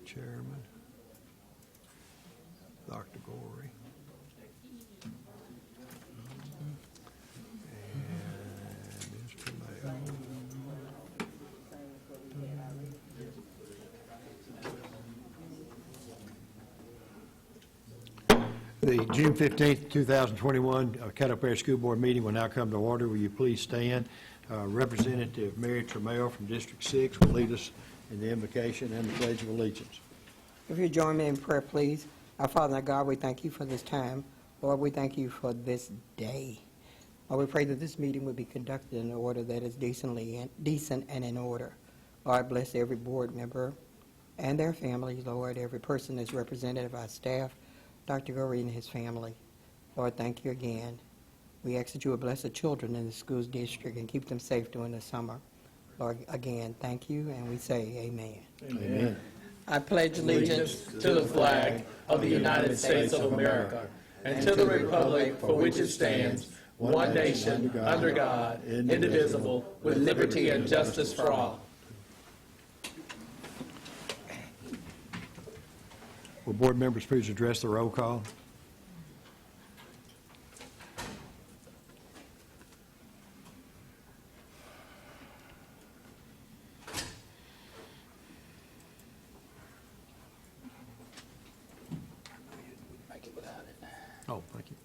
Chairman, Dr. Gorey. And Mr. Mayo. The June 15th, 2021 Caddo Parish School Board meeting will now come to order. Will you please stand? Representative Mary Tramiel from District 6 will lead us in the invocation and the Pledge of Allegiance. If you join me in prayer, please. Our Father, our God, we thank you for this time. Lord, we thank you for this day. Lord, we pray that this meeting will be conducted in an order that is decent and in order. Lord, bless every board member and their families, Lord, every person that's representative of our staff, Dr. Gorey and his family. Lord, thank you again. We ask that you will bless the children in the school district and keep them safe during the summer. Lord, again, thank you, and we say amen. Amen. I pledge Allegiance to the flag of the United States of America and to the republic for which it stands, one nation, under God, indivisible, with liberty and justice for all. Will board members please address the roll call? Make it without it. Oh, thank you.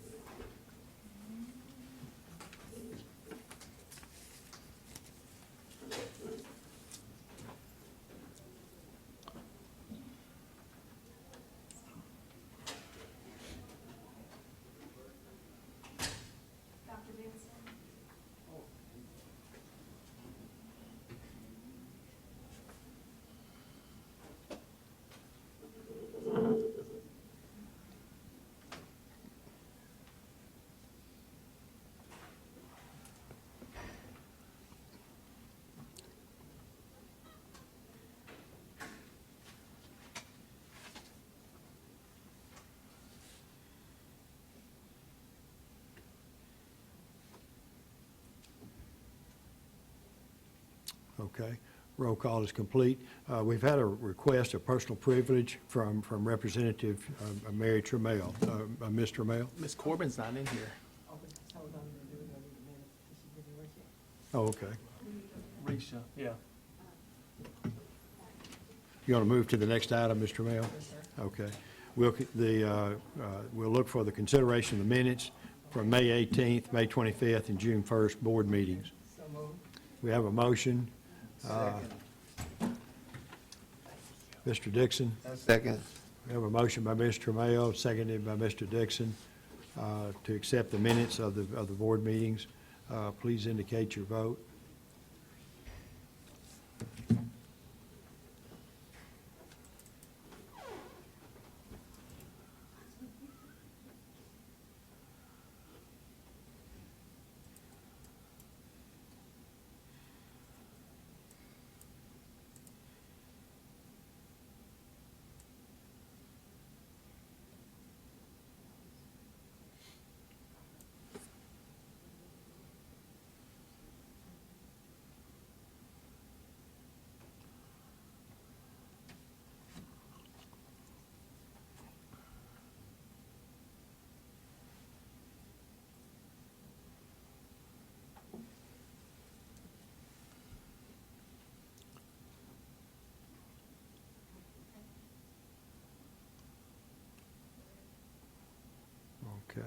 Okay, roll call is complete. We've had a request of personal privilege from Representative Mary Tramiel. Ms. Tramiel? Ms. Corbin's not in here. Oh, okay. Risha, yeah. You want to move to the next item, Mr. Tramiel? Okay. We'll look for the consideration of the minutes from May 18th, May 25th, and June 1st board meetings. We have a motion. Mr. Dixon? Second. We have a motion by Mr. Tramiel, seconded by Mr. Dixon, to accept the minutes of the board meetings. Please indicate your vote. Okay.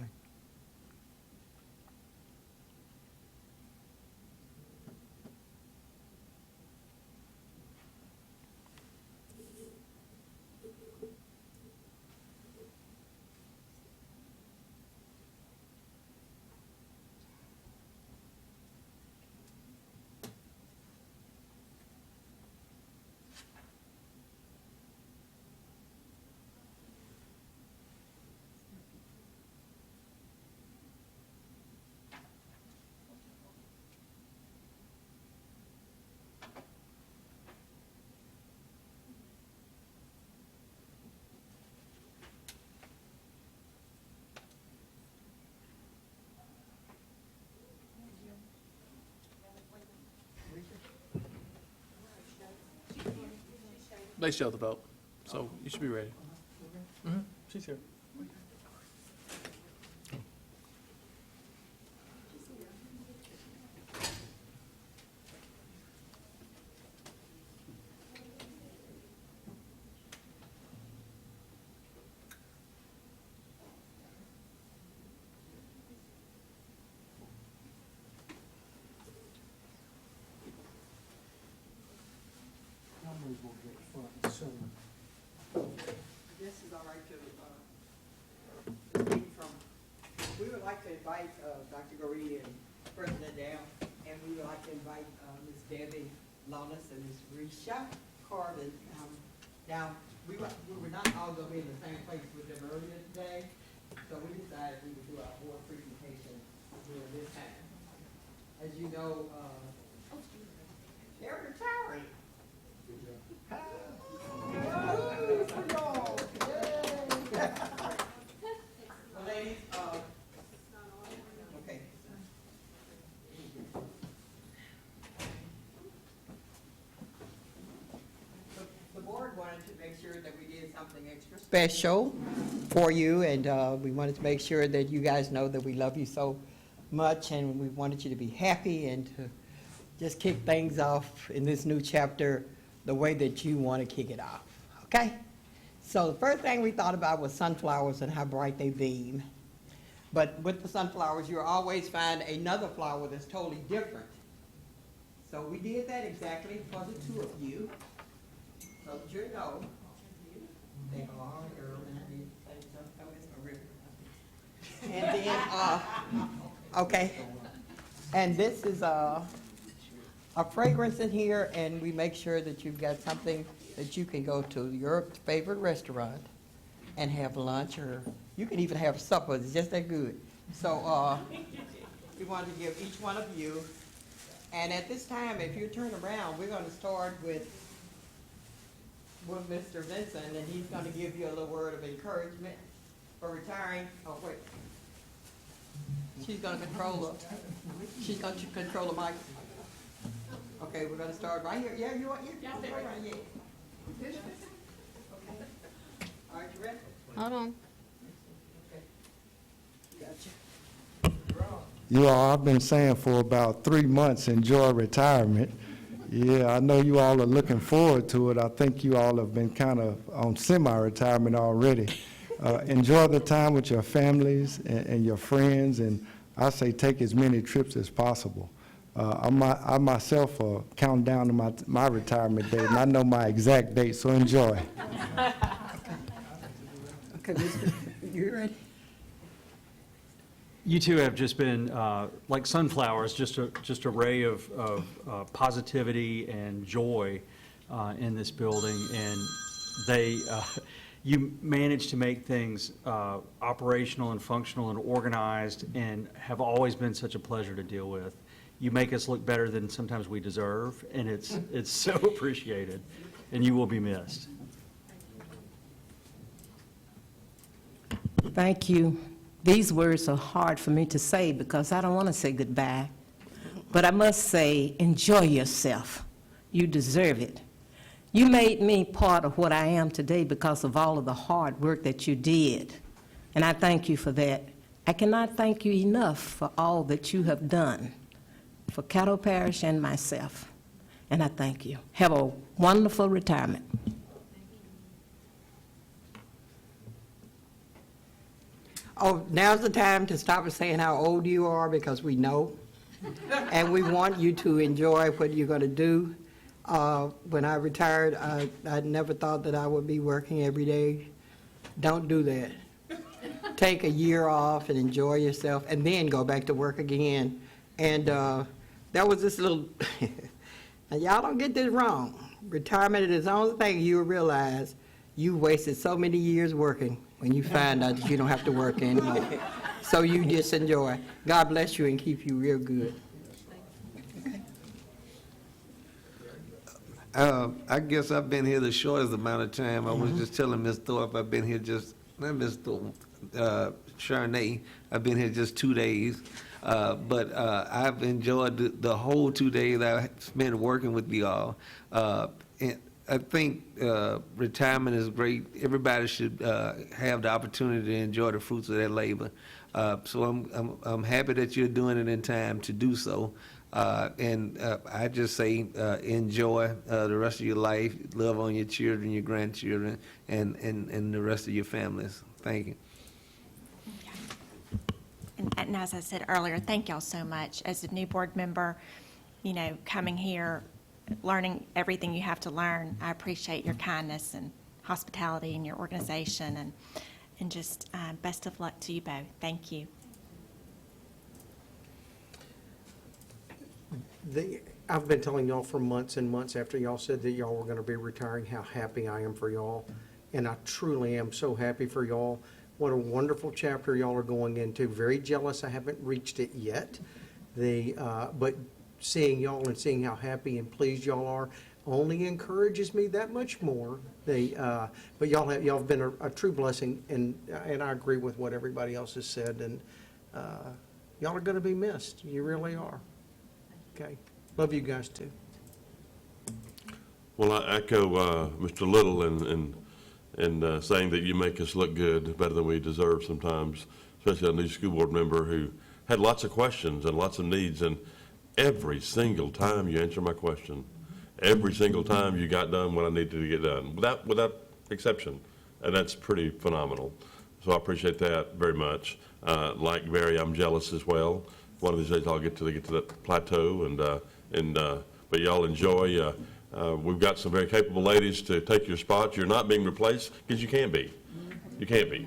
They show the vote. So you should be ready. She's here. This is all right to, read from, we would like to invite Dr. Goree and President Down, and we would like to invite Ms. Debbie Lawless and Ms. Risha Carvin down. We were not all going to be in the same place with them earlier today, so we decided we would do our board presentation during this time. As you know, they're retiring. Well, ladies, okay. The board wanted to make sure that we did something extra special for you, and we wanted to make sure that you guys know that we love you so much, and we wanted you to be happy and to just kick things off in this new chapter the way that you want to kick it off, okay? So the first thing we thought about was sunflowers and how bright they beam. But with the sunflowers, you'll always find another flower that's totally different. So we did that exactly for the two of you. So that you know, they are girl, and I need to say something. Oh, it's my ribbon. And then, okay. And this is a fragrance in here, and we make sure that you've got something that you can go to your favorite restaurant and have lunch, or you can even have supper. It's just that good. So we wanted to give each one of you, and at this time, if you turn around, we're going to start with Mr. Vincent, and he's going to give you a little word of encouragement for retiring. Oh, wait. She's going to control the mic. Okay, we're gonna start right here. Yeah, you want, you stay right here. Okay. All right, you ready? Hold on. Okay. Gotcha. You all, I've been saying for about 3 months, enjoy retirement. Yeah, I know you all are looking forward to it. I think you all have been kind of on semi-retirement already. Enjoy the time with your families and your friends, and I say take as many trips as possible. I myself count down to my retirement date, and I know my exact date, so enjoy. Okay, Mr. You ready? You two have just been like sunflowers, just a ray of positivity and joy in this building, and you managed to make things operational and functional and organized, and have always been such a pleasure to deal with. You make us look better than sometimes we deserve, and it's so appreciated, and you will be missed. Thank you. These words are hard for me to say because I don't want to say goodbye. But I must say, enjoy yourself. You deserve it. You made me part of what I am today because of all of the hard work that you did. And I thank you for that. I cannot thank you enough for all that you have done for Caddo Parish and myself. And I thank you. Have a wonderful retirement. Oh, now's the time to stop saying how old you are, because we know. And we want you to enjoy what you're going to do. When I retired, I never thought that I would be working every day. Don't do that. Take a year off and enjoy yourself, and then go back to work again. And that was this little, and y'all don't get this wrong. Retirement is the only thing you'll realize you wasted so many years working when you find out that you don't have to work anymore. So you just enjoy. God bless you and keep you real good. I guess I've been here the shortest amount of time. I was just telling Ms. Thorpe, I've been here just, not Ms. Thorpe, Charnay, I've been here just 2 days. But I've enjoyed the whole 2 days I spent working with y'all. And I think retirement is great. Everybody should have the opportunity to enjoy the fruits of their labor. So I'm happy that you're doing it in time to do so. And I just say enjoy the rest of your life. Love on your children, your grandchildren, and the rest of your families. Thank you. And as I said earlier, thank y'all so much. As a new board member, coming here, learning everything you have to learn, I appreciate your kindness and hospitality and your organization, and just best of luck to you both. Thank you. I've been telling y'all for months and months after y'all said that y'all were going to be retiring, how happy I am for y'all. And I truly am so happy for y'all. What a wonderful chapter y'all are going into. Very jealous I haven't reached it yet. But seeing y'all and seeing how happy and pleased y'all are only encourages me that much more. But y'all have been a true blessing, and I agree with what everybody else has said. And y'all are going to be missed. You really are. Okay. Love you guys too. Well, I echo Mr. Little in saying that you make us look good, better than we deserve sometimes, especially a new school board member who had lots of questions and lots of needs, and every single time you answer my question, every single time you got done what I needed to get done, without exception, and that's pretty phenomenal. So I appreciate that very much. Like Mary, I'm jealous as well. One of these days I'll get to that plateau, but y'all enjoy. We've got some very capable ladies to take your spots. You're not being replaced because you can't be. You can't be.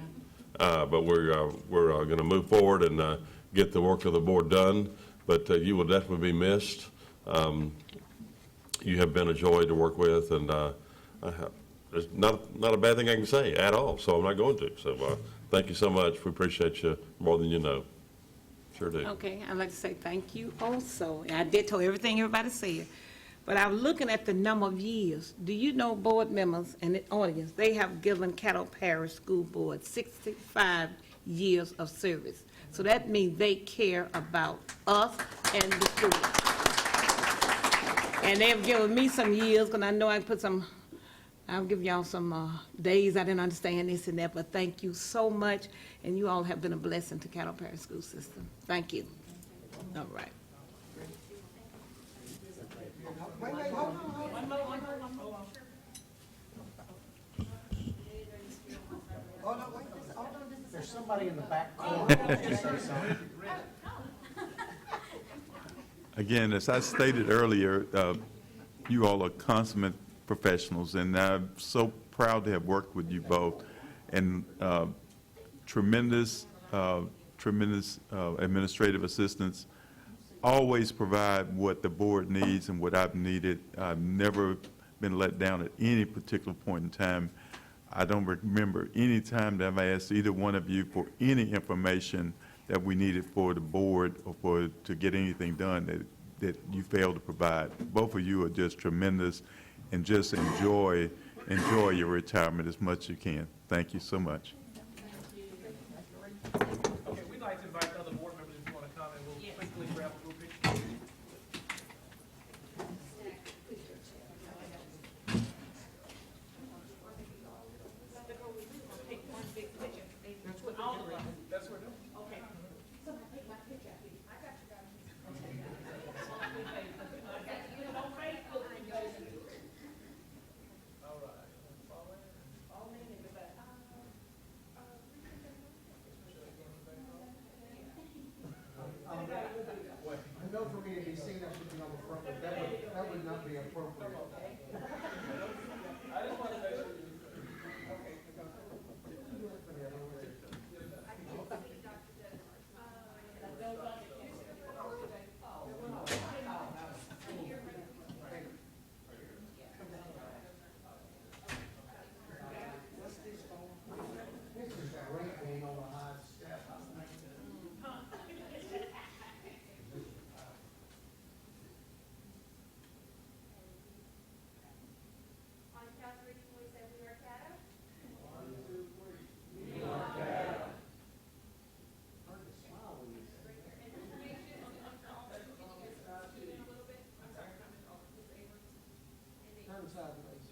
But we're going to move forward and get the work of the board done. But you will definitely be missed. You have been a joy to work with, and there's not a bad thing I can say at all. So I'm not going to. So thank you so much. We appreciate you more than you know. Sure do. Okay, I'd like to say thank you also. And I did tell everything everybody said. But I was looking at the number of years. Do you know, board members and the audience, they have given Caddo Parish School Board 65 years of service. So that means they care about us and the students. And they've given me some years, because I know I put some, I'll give y'all some days I didn't understand this and that, but thank you so much. And you all have been a blessing to Caddo Parish School System. Thank you. All right. There's somebody in the back corner who wants to say something. Again, as I stated earlier, you all are consummate professionals, and I'm so proud to have worked with you both. And tremendous administrative assistance. Always provide what the board needs and what I've needed. I've never been let down at any particular point in time. I don't remember any time that I've asked either one of you for any information that we needed for the board or to get anything done that you failed to provide. Both of you are just tremendous, and just enjoy your retirement as much as you can. Thank you so much. Okay, we'd like to invite other board members if you want to comment. We'll quickly grab a group picture. That's what we're doing. Okay. All right. I know for me to be seen, I should be on the front, but that would not be appropriate. I just want to make sure you. Turn sideways.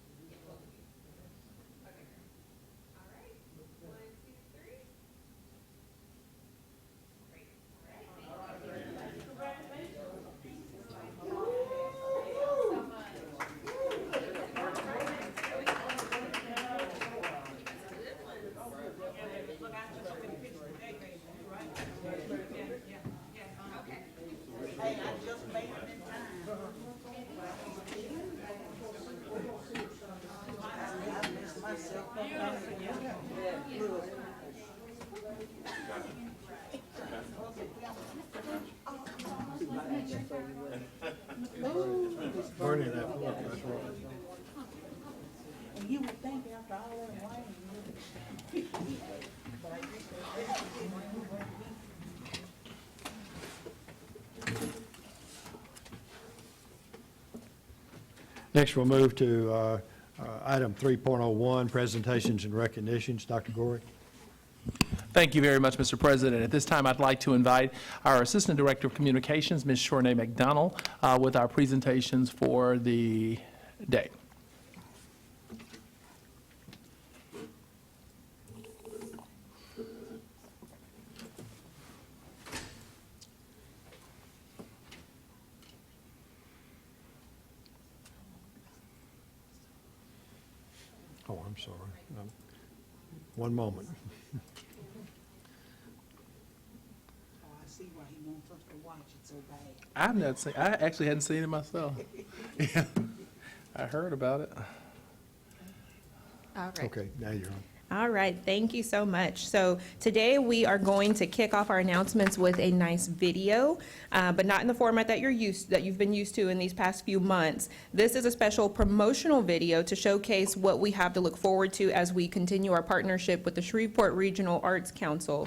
burning that fork, that's right. You would think after all that wine. Next, we'll move to item 3.01, presentations and recognitions. Dr. Gorey. Thank you very much, Mr. President. At this time, I'd like to invite our Assistant Director of Communications, Ms. Shornay McDonald, with our presentations for the day. Oh, I'm sorry. One moment. Oh, I see why he wants us to watch it so bad. I actually hadn't seen it myself. Yeah, I heard about it. All right. Okay, now you're on. All right, thank you so much. So today we are going to kick off our announcements with a nice video, but not in the format that you've been used to in these past few months. This is a special promotional video to showcase what we have to look forward to as we continue our partnership with the Shreveport Regional Arts Council.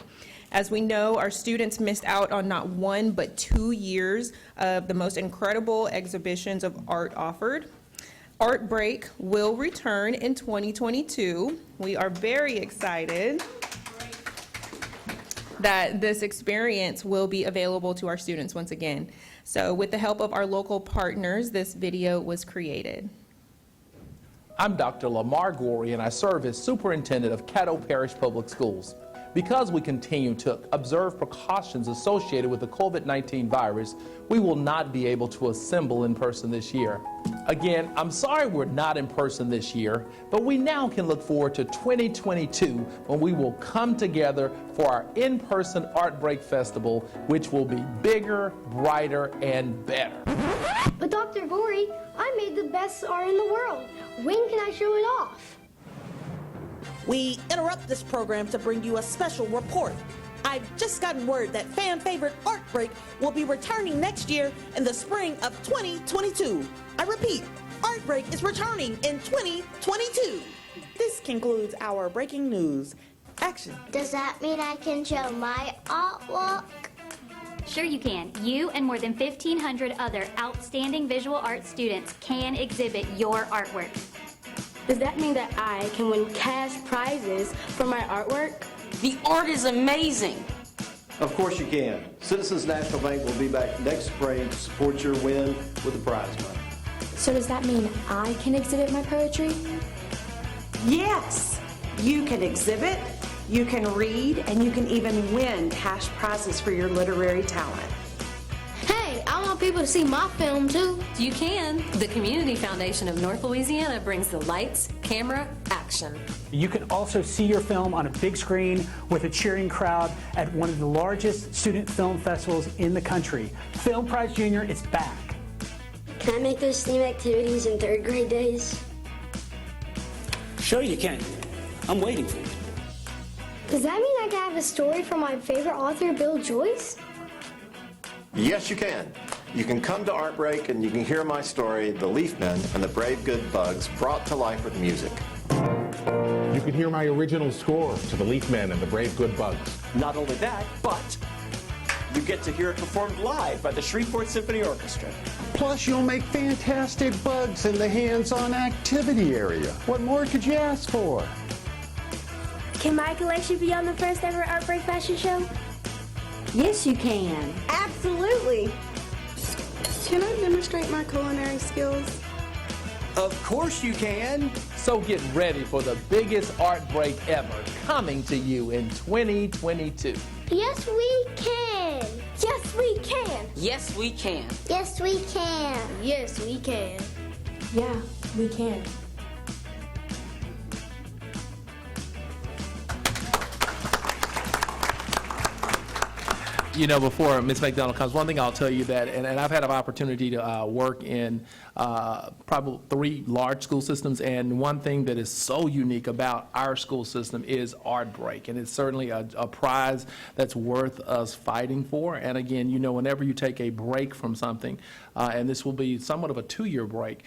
As we know, our students missed out on not 1 but 2 years of the most incredible exhibitions of art offered. Art Break will return in 2022. We are very excited that this experience will be available to our students once again. So with the help of our local partners, this video was created. I'm Dr. Lamar Gorey, and I serve as Superintendent of Caddo Parish Public Schools. Because we continue to observe precautions associated with the COVID-19 virus, we will not be able to assemble in person this year. Again, I'm sorry we're not in person this year, but we now can look forward to 2022 when we will come together for our in-person Art Break Festival, which will be bigger, brighter, and better. But Dr. Gorey, I made the best art in the world. When can I show it off? We interrupt this program to bring you a special report. I've just gotten word that fan favorite Art Break will be returning next year in the spring of 2022. I repeat, Art Break is returning in 2022. This concludes our breaking news. Action. Does that mean I can show my artwork? Sure you can. You and more than 1,500 other outstanding visual arts students can exhibit your artwork. Does that mean that I can win cash prizes for my artwork? The art is amazing. Of course you can. Citizens National Bank will be back next spring to support your win with the prize money. So does that mean I can exhibit my poetry? Yes, you can exhibit, you can read, and you can even win cash prizes for your literary talent. Hey, I want people to see my film too. You can. The Community Foundation of North Louisiana brings the lights, camera, action. You can also see your film on a big screen with a cheering crowd at one of the largest student film festivals in the country. Film Prize Junior is back. Can I make those STEAM activities in 3rd grade days? Sure you can. I'm waiting for you. Does that mean I can have a story from my favorite author, Bill Joyce? Yes, you can. You can come to Art Break and you can hear my story, The Leaf Men and the Brave Good Bugs, brought to life with music. You can hear my original score to The Leaf Men and the Brave Good Bugs. Not only that, but you get to hear it performed live by the Shreveport Symphony Orchestra. Plus, you'll make fantastic bugs in the hands-on activity area. What more could you ask for? Can my collection be on the first ever Art Break fashion show? Yes, you can. Absolutely. Can I demonstrate my culinary skills? Of course you can. So get ready for the biggest Art Break ever, coming to you in 2022. Yes, we can. Yes, we can. Yes, we can. Yes, we can. Yes, we can. Yeah, we can. before Ms. McDonald comes, one thing I'll tell you that, and I've had an opportunity to work in probably 3 large school systems, and one thing that is so unique about our school system is Art Break, and it's certainly a prize that's worth us fighting for. And again, whenever you take a break from something, and this will be somewhat of a 2-year break,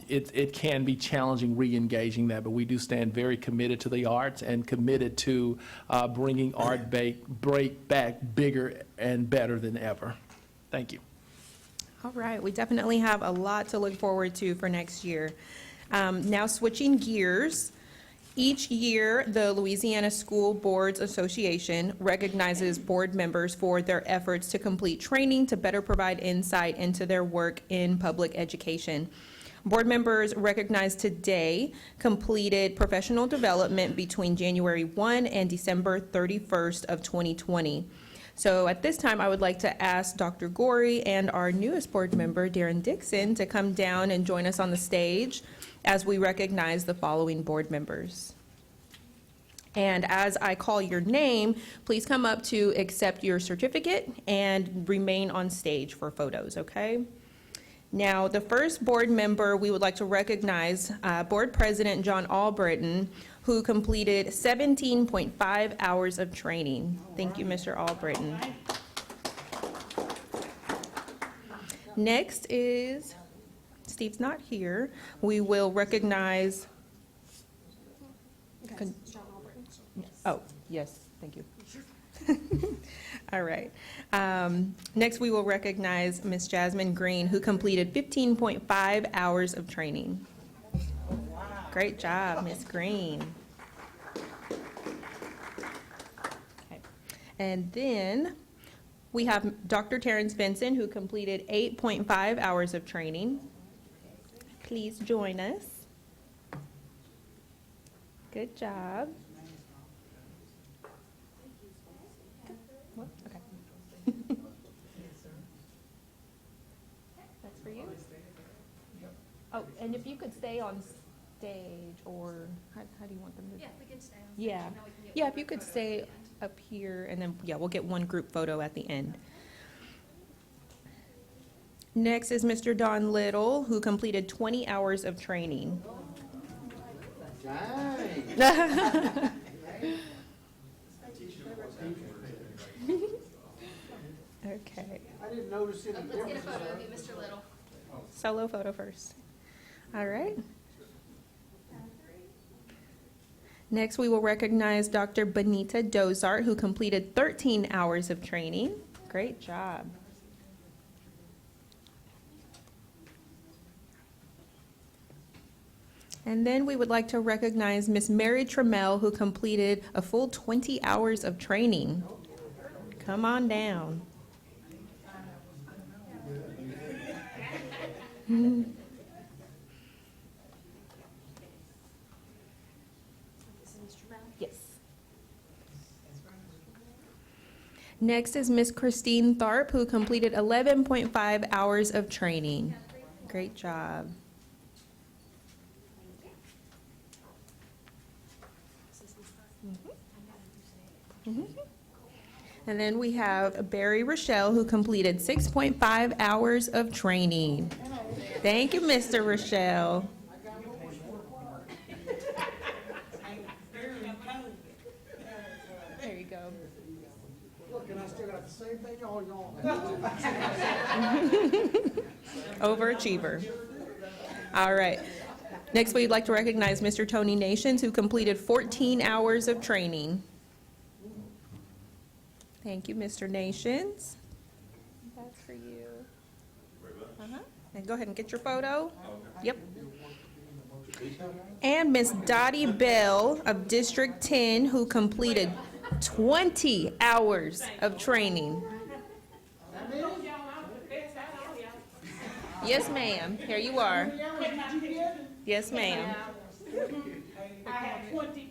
it can be challenging re-engaging that, but we do stand very committed to the arts and committed to bringing Art Break back bigger and better than ever. Thank you. All right, we definitely have a lot to look forward to for next year. Now switching gears, each year the Louisiana School Boards Association recognizes board members for their efforts to complete training to better provide insight into their work in public education. Board members recognized today completed professional development between January 1 and December 31st of 2020. So at this time, I would like to ask Dr. Gorey and our newest board member, Darren Dixon, to come down and join us on the stage as we recognize the following board members. And as I call your name, please come up to accept your certificate and remain on stage for photos, okay? Now, the first board member we would like to recognize, Board President John Albritton, who completed 17.5 hours of training. Thank you, Mr. Albritton. Next is, Steve's not here. We will recognize. Oh, yes, thank you. All right. Next, we will recognize Ms. Jasmine Green, who completed 15.5 hours of training. Great job, Ms. Green. Okay. And then we have Dr. Terrence Benson, who completed 8.5 hours of training. Please join us. Good job. Okay. That's for you. Oh, and if you could stay on stage, or how do you want them to? Yeah, we can stay on. Yeah, yeah, if you could stay up here, and then, yeah, we'll get one group photo at the end. Next is Mr. Don Little, who completed 20 hours of training. Okay. I didn't notice any Let's get a photo of you, Mr. Little. Solo photo first. All right. Next, we will recognize Dr. Benita Dozart, who completed 13 hours of training. Great job. And then we would like to recognize Miss Mary Trammell, who completed a full 20 hours of training. Come on down. Yes. Next is Miss Christine Tharp, who completed 11.5 hours of training. Great job. And then we have Barry Rochelle, who completed 6.5 hours of training. Thank you, Mr. Rochelle. There you go. Look, and I still got the same thing y'all. Overachiever. All right. Next, we'd like to recognize Mr. Tony Nations, who completed 14 hours of training. Thank you, Mr. Nations. That's for you. And go ahead and get your photo. Yep. And Miss Dottie Bell of District 10, who completed 20 hours of training. Yes, ma'am. Here you are. Yes, ma'am. I had 20.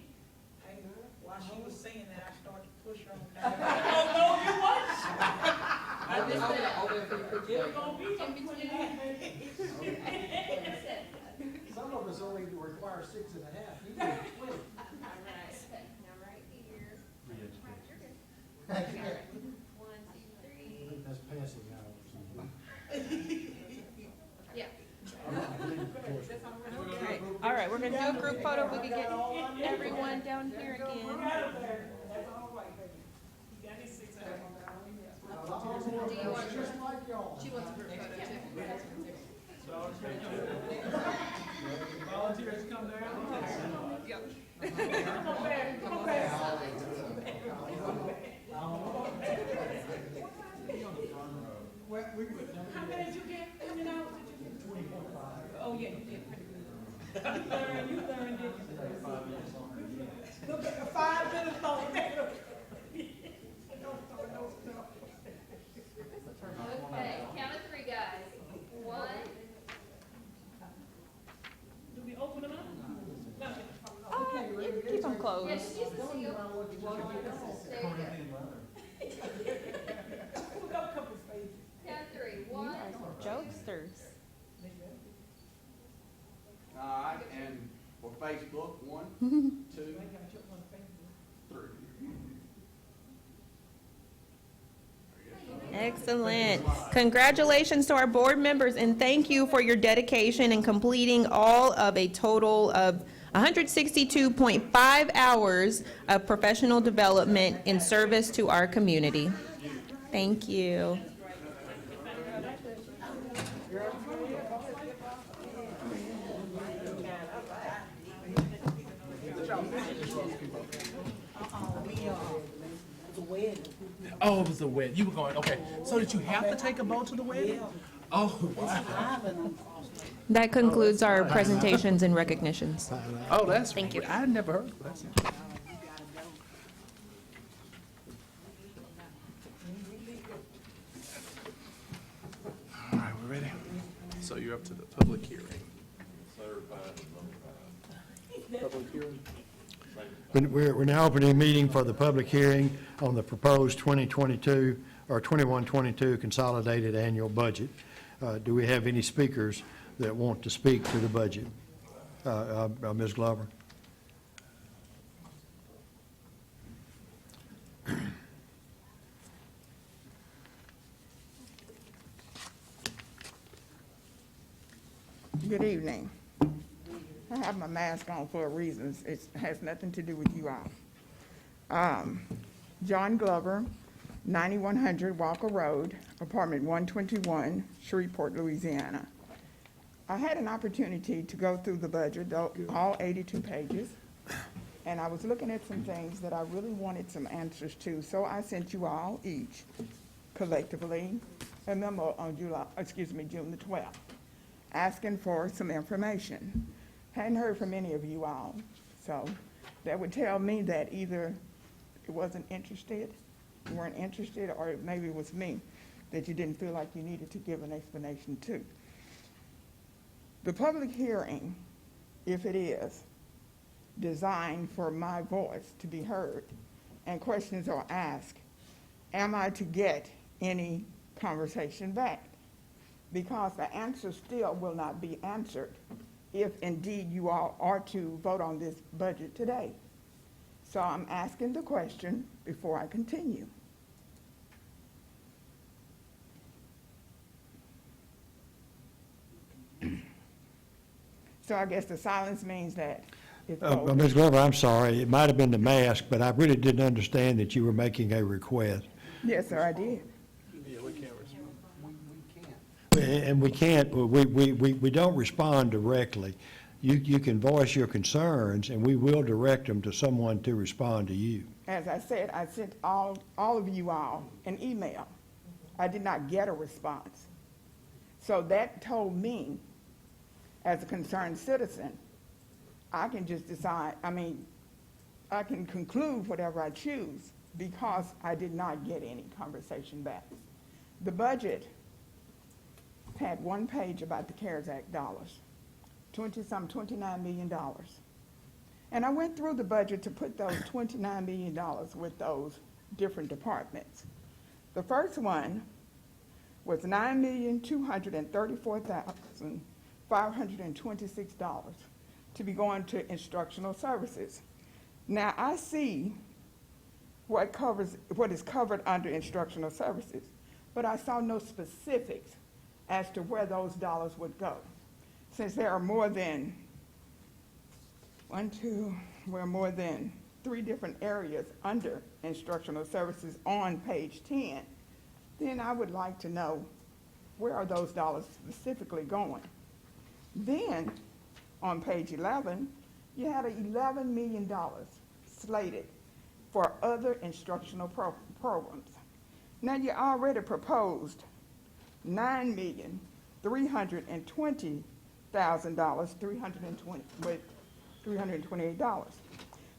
While she was saying that, I started to push her on down. Oh, no, you wasn't. I just said, it's gonna be some 20. Some of us only require 6.5. You need 20. Now right here. Thank you. 1, 2, right, we're going to do a group photo. We can get everyone down here again. She wants a group photo too. Volunteers come down. Yep. Come on back, come on back. How many did you get? How many hours did you get? 20.5. Oh, yeah, you did pretty good. You learned it. Look at the 5 minutes long. Okay, count of 3, guys. 1. Do we open them up? You can keep them closed. Yeah, she's the CEO. There you go. Count of 3. 1. Jokesters. All right, and for Facebook, 1, 2, 3. Excellent. Congratulations to our board members, and thank you for your dedication in completing all of a total of 162.5 hours of professional development in service to our community. Thank you. Oh, it was a wedding. You were going, okay. So did you have to take a boat to the wedding? Oh, wow. That concludes our presentations and recognitions. Oh, that's, Thank you. I had never heard of that. All right, we're ready. So you're up to the public hearing. Public hearing. We're now opening a meeting for the public hearing on the proposed 2022 or 21-22 consolidated annual budget. Do we have any speakers that want to speak to the budget? Ms. Glover? Good evening. I have my mask on for a reason. It has nothing to do with you all. John Glover, 9100 Walker Road, apartment 121, Shreveport, Louisiana. I had an opportunity to go through the budget, all 82 pages, and I was looking at some things that I really wanted some answers to. So I sent you all each collectively a memo on June the 12th, asking for some information. Hadn't heard from any of you all, so that would tell me that either it wasn't interested, you weren't interested, or maybe it was me that you didn't feel like you needed to give an explanation to. The public hearing, if it is designed for my voice to be heard and questions are asked, am I to get any conversation back? Because the answer still will not be answered if indeed you all are to vote on this budget today. So I'm asking the question before I continue. So I guess the silence means that it's voted. Ms. Glover, I'm sorry. It might have been the mask, but I really didn't understand that you were making a request. Yes, sir, I did. Yeah, we can't respond. And we can't, we don't respond directly. You can voice your concerns, and we will direct them to someone to respond to you. As I said, I sent all of you all an email. I did not get a response. So that told me, as a concerned citizen, I can just decide, I can conclude whatever I choose because I did not get any conversation back. The budget had one page about the CARES Act dollars, $29 million. And I went through the budget to put those $29 million with those different departments. The first one was $9,234,526 to be going to instructional services. Now I see what is covered under instructional services, but I saw no specifics as to where those dollars would go. Since there are more than more than 3 different areas under instructional services on page 10, then I would like to know where are those dollars specifically going. Then, on page 11, you had $11 million slated for other instructional programs. Now, you already proposed $9,320,000, $328.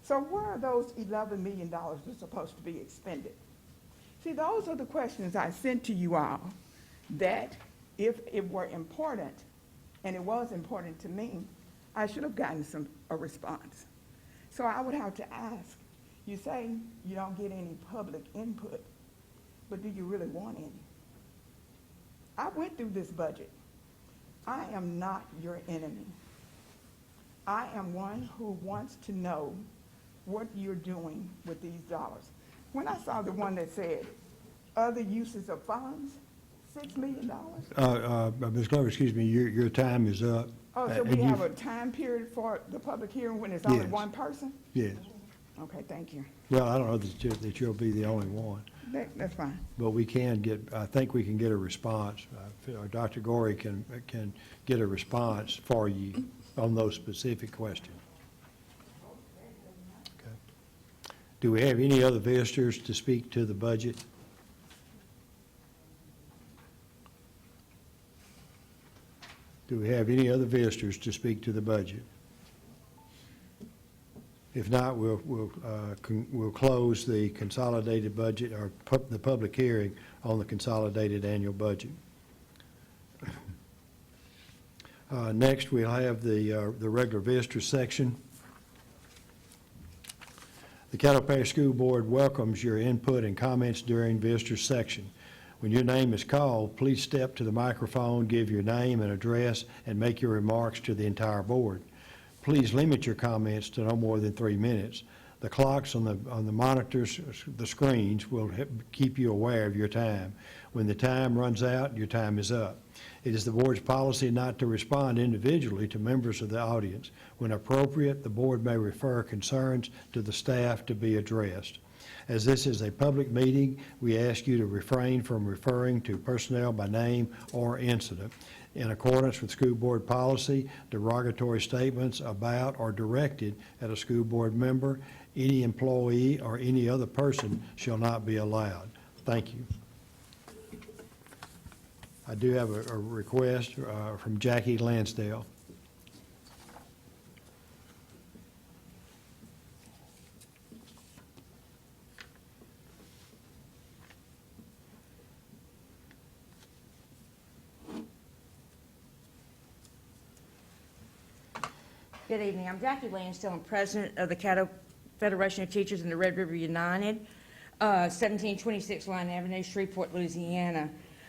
So where are those $11 million that's supposed to be expended? See, those are the questions I sent to you all that if it were important, and it was important to me, I should have gotten a response. So I would have to ask, you say you don't get any public input, but do you really want any? I went through this budget. I am not your enemy. I am one who wants to know what you're doing with these dollars. When I saw the one that said other uses of funds, $6 million. Ms. Glover, excuse me, your time is up. Oh, so we have a time period for the public hearing when it's only Yes. one person? Yes. Okay, thank you. Well, I don't know that you'll be the only one, That's fine. but we can get, I think we can get a response. Dr. Gorey can get a response for you on those specific questions. Okay. Do we have any other visitors to speak to the budget? Do we have any other visitors to speak to the budget? If not, we'll close the consolidated budget, or the public hearing on the consolidated annual budget. Next, we'll have the regular visitor section. The Caddo Parish School Board welcomes your input and comments during visitor section. When your name is called, please step to the microphone, give your name and address, and make your remarks to the entire board. Please limit your comments to no more than 3 minutes. The clocks on the monitors, the screens, will keep you aware of your time. When the time runs out, your time is up. It is the board's policy not to respond individually to members of the audience. When appropriate, the board may refer concerns to the staff to be addressed. As this is a public meeting, we ask you to refrain from referring to personnel by name or incident. In accordance with school board policy, derogatory statements about or directed at a school board member, any employee, or any other person shall not be allowed. Thank you. I do have a request from Jackie Lansdale. Good evening. I'm Jackie Lansdale. I'm president of the Caddo Federation of Teachers and the Red River United, 1726 Line Avenue, Shreveport, Louisiana.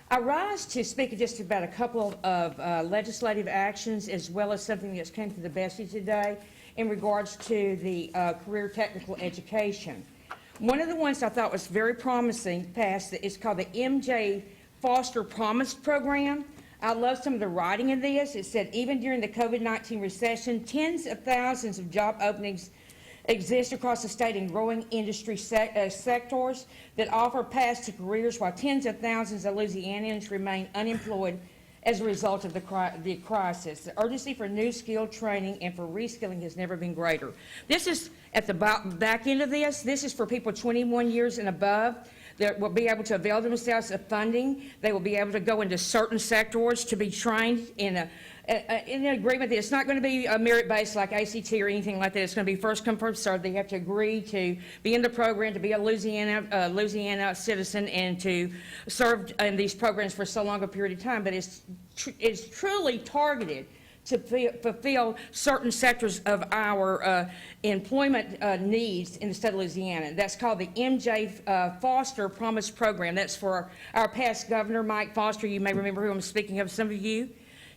I rise to speak just about a couple of legislative actions, as well as something that's came to the Bessie today in regards to the career technical education. One of the ones I thought was very promising passed is called the MJ Foster Promise Program. I love some of the writing in this. It said, even during the COVID-19 recession, tens of thousands of job openings exist across the state in growing industry sectors that offer paths to careers, while tens of thousands of Louisianians remain unemployed as a result of the crisis. The urgency for new skill training and for reskilling has never been greater. This is at the back end of this. This is for people 21 years and above that will be able to avail themselves of funding. They will be able to go into certain sectors to be trained in an agreement that it's not going to be merit-based like ACT or anything like that. It's going to be first come, first served. They have to agree to be in the program, to be a Louisiana citizen, and to serve in these programs for so long a period of time. But it's truly targeted to fulfill certain sectors of our employment needs in the state of Louisiana. That's called the MJ Foster Promise Program. That's for our past governor, Mike Foster. You may remember who I'm speaking of, some of you.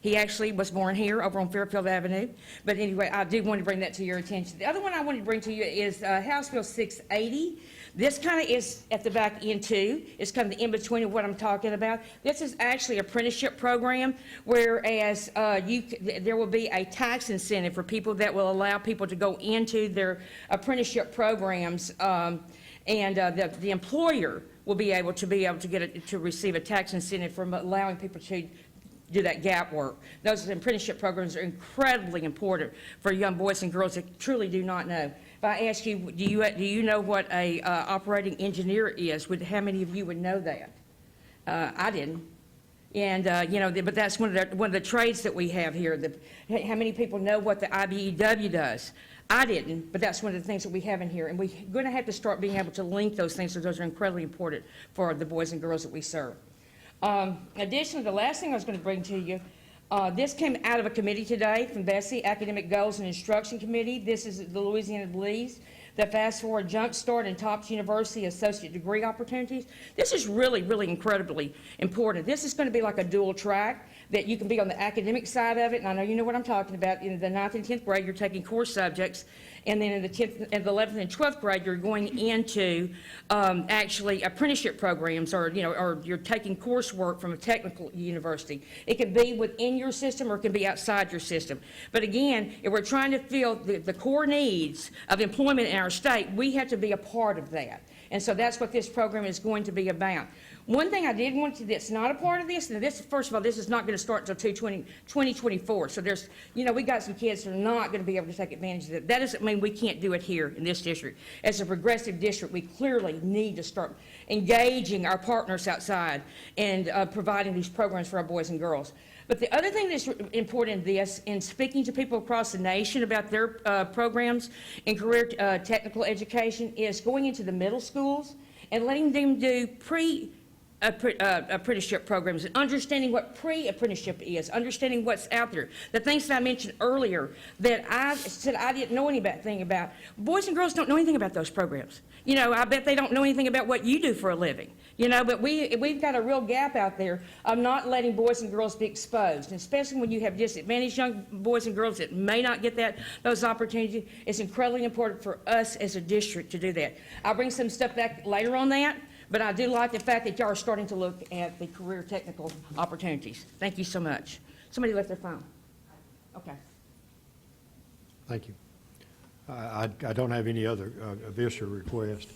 He actually was born here over on Fairfield Avenue. But anyway, I do want to bring that to your attention. The other one I wanted to bring to you is House Bill 680. This kind of is at the back end too. It's kind of the in-between of what I'm talking about. This is actually an apprenticeship program, whereas there will be a tax incentive for people that will allow people to go into their apprenticeship programs, and the employer will be able to receive a tax incentive from allowing people to do that gap work. Those apprenticeship programs are incredibly important for young boys and girls that truly do not know. If I ask you, do you know what a operating engineer is? How many of you would know that? I didn't. And but that's one of the trades that we have here. How many people know what the IBEW does? I didn't, but that's one of the things that we have in here. And we're going to have to start being able to link those things, because those are incredibly important for the boys and girls that we serve. Additionally, the last thing I was going to bring to you, this came out of a committee today from Bessie, Academic Goals and Instruction Committee. This is the Louisiana Believes, the Fast Forward Jump Start and Topps University Associate Degree Opportunities. This is really, really incredibly important. This is going to be like a dual track that you can be on the academic side of it, and I know you know what I'm talking about. In the 9th and 10th grade, you're taking core subjects, and then in the 10th and the 11th and 12th grade, you're going into actually apprenticeship programs, or you're taking coursework from a technical university. It can be within your system, or it can be outside your system. But again, if we're trying to fill the core needs of employment in our state, we have to be a part of that. And so that's what this program is going to be about. One thing I did want to, that's not a part of this, and this, first of all, this is not going to start until 2024. So there's, we got some kids that are not going to be able to take advantage of it. That doesn't mean we can't do it here in this district. As a progressive district, we clearly need to start engaging our partners outside and providing these programs for our boys and girls. But the other thing that's important in this, in speaking to people across the nation about their programs in career technical education, is going into the middle schools and letting them do apprenticeship programs, and understanding what pre-apprenticeship is, understanding what's out there. The things that I mentioned earlier that I said I didn't know anything about. Boys and girls don't know anything about those programs. I bet they don't know anything about what you do for a living. But we've got a real gap out there of not letting boys and girls be exposed, and especially when you have disadvantaged young boys and girls that may not get those opportunities. It's incredibly important for us as a district to do that. I'll bring some stuff back later on that. But I do like the fact that y'all are starting to look at the career technical opportunities. Thank you so much. Somebody left their phone. Okay. Thank you. I don't have any other visitor request.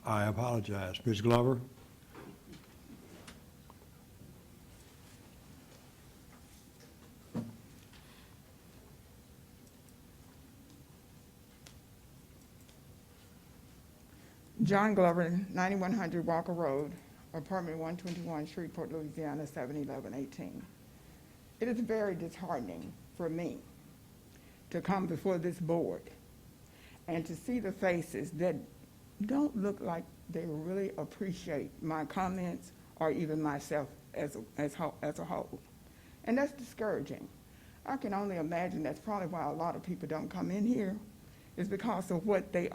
I apologize. Ms. Glover? John Glover, 9100 Walker Road, apartment 121, Shreveport, Louisiana, 71118. It is very disheartening for me to come before this board and to see the faces that don't look like they really appreciate my comments or even myself as a whole. And that's discouraging. I can only imagine that's probably why a lot of people don't come in here, is because of what they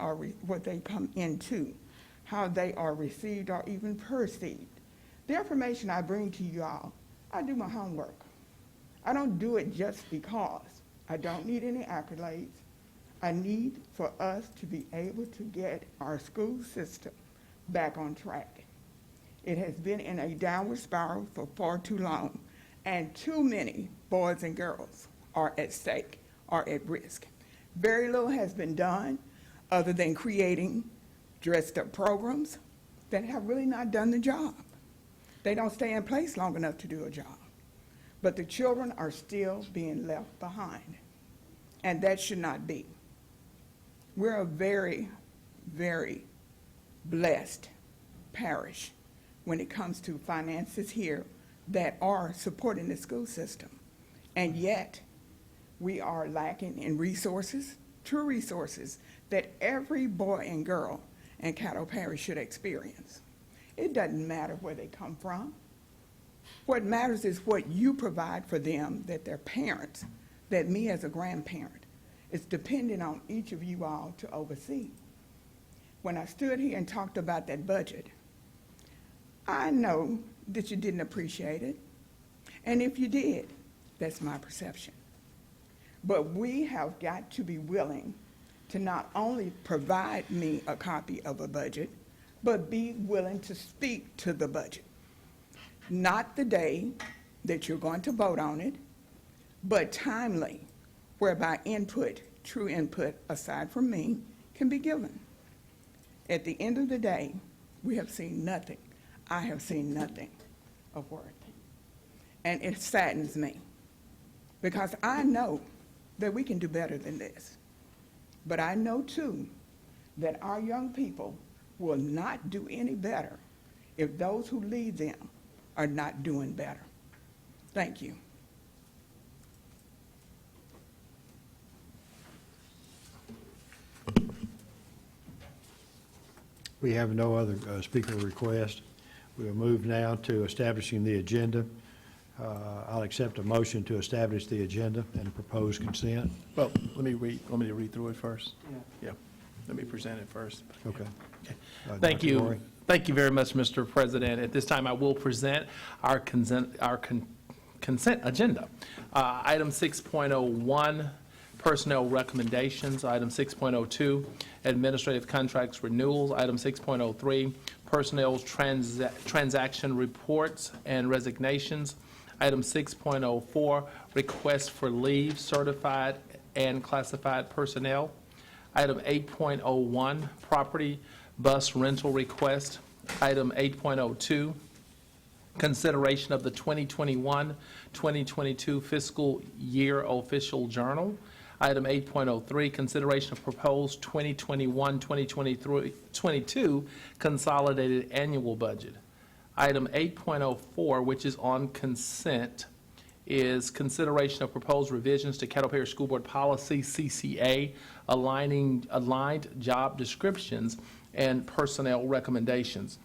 come into, how they are received or even perceived. The information I bring to you all, I do my homework. I don't do it just because. I don't need any accolades. I need for us to be able to get our school system back on track. It has been in a downward spiral for far too long, and too many boys and girls are at stake, are at risk. Very little has been done other than creating dressed-up programs that have really not done the job. They don't stay in place long enough to do a job. But the children are still being left behind, and that should not be. We're a very, very blessed parish when it comes to finances here that are supporting the school system, and yet we are lacking in resources, true resources that every boy and girl in Caddo Parish should experience. It doesn't matter where they come from. What matters is what you provide for them, that their parents, that me as a grandparent, is dependent on each of you all to oversee. When I stood here and talked about that budget, I know that you didn't appreciate it, and if you did, that's my perception. But we have got to be willing to not only provide me a copy of a budget, but be willing to speak to the budget. Not the day that you're going to vote on it, but timely, whereby input, true input, aside from me, can be given. At the end of the day, we have seen nothing. I have seen nothing of worth. And it saddens me, because I know that we can do better than this. But I know, too, that our young people will not do any better if those who lead them are not doing better. Thank you. We have no other speaker request. We'll move now to establishing the agenda. I'll accept a motion to establish the agenda and propose consent. Well, let me read through it first. Yeah, let me present it first. Okay. Thank Dr. you. Gorey. Thank you very much, Mr. President. At this time, I will present our consent agenda. Item 6.01, personnel recommendations. Item 6.02, administrative contracts renewals. Item 6.03, personnel transaction reports and resignations. Item 6.04, requests for leave, certified and classified personnel. Item 8.01, property bus rental request. Item 8.02, consideration of the 2021-2022 fiscal year official journal. Item 8.03, consideration of proposed 2021-2022 consolidated annual budget. Item 8.04, which is on consent, is consideration of proposed revisions to Caddo Parish School Board Policy, CCA, aligned job descriptions and personnel recommendations.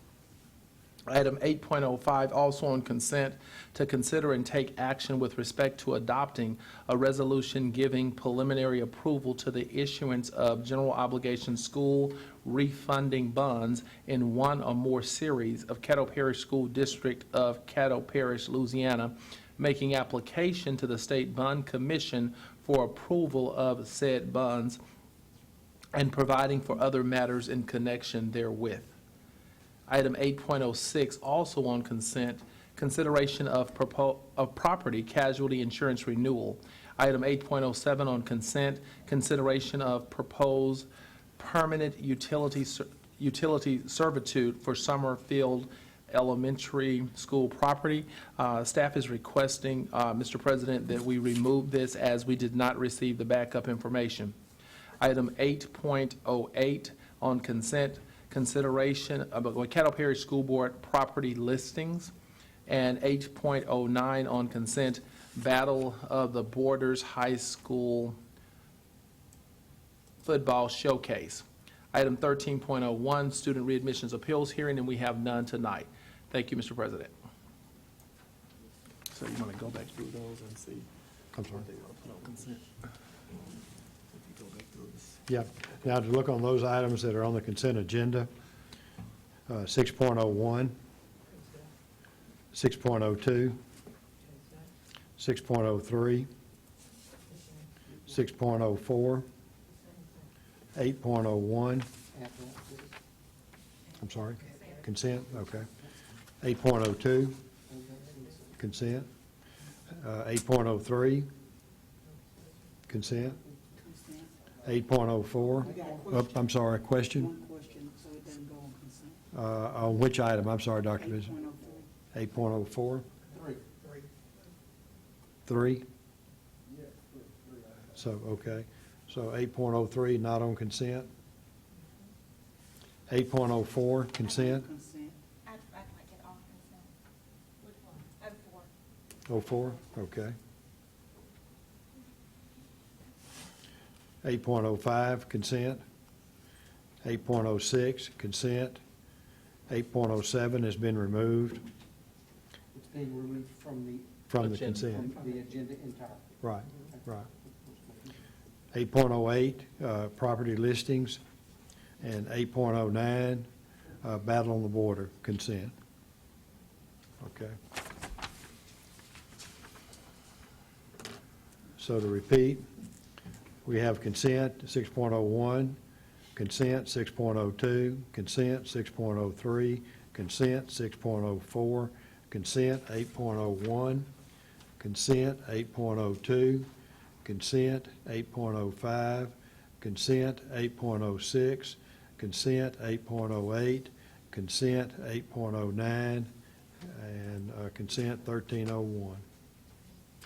Item 8.05, also on consent, to consider and take action with respect to adopting a resolution giving preliminary approval to the issuance of general obligation school refunding bonds in one or more series of Caddo Parish School District of Caddo Parish, Louisiana, making application to the State Bond Commission for approval of said bonds and providing for other matters in connection therewith. Item 8.06, also on consent, consideration of property casualty insurance renewal. Item 8.07 on consent, consideration of proposed permanent utility servitude for Summerfield Elementary School property. Staff is requesting, Mr. President, that we remove this as we did not receive the backup information. Item 8.08 on consent, consideration of Caddo Parish School Board property listings, and 8.09 on consent, Battle of the Borders High School football showcase. Item 13.01, student readmissions appeals hearing, and we have none tonight. Thank you, Mr. President. So you want to go back through those and see? I'm sorry. What they want to put on consent. If you go back through this. Yeah. Now, to look on those items that are on the consent agenda, 6.01, 6.02, 6.03, 6.04, 8.01. I'm sorry? Consent, okay. 8.02, consent. 8.03, consent. 8.04, I'm sorry, question? One question, so it doesn't go on consent. On which item? I'm sorry, Dr. Bishop. 8.04? 3? So, okay. So 8.03, not on consent. 8.04, consent. I'd like it off consent. Which one? 04. 04, okay. 8.05, consent. 8.06, consent. 8.07 has been removed It's being removed from the. from the consent. From the agenda entirely. Right, right. 8.08, property listings, and 8.09, battle on the border, consent. Okay. So to repeat, we have consent 6.01, consent 6.02, consent 6.03, consent 6.04, consent 8.01, consent 8.02, consent 8.05, consent 8.06, consent 8.08, consent 8.09, and consent 1301.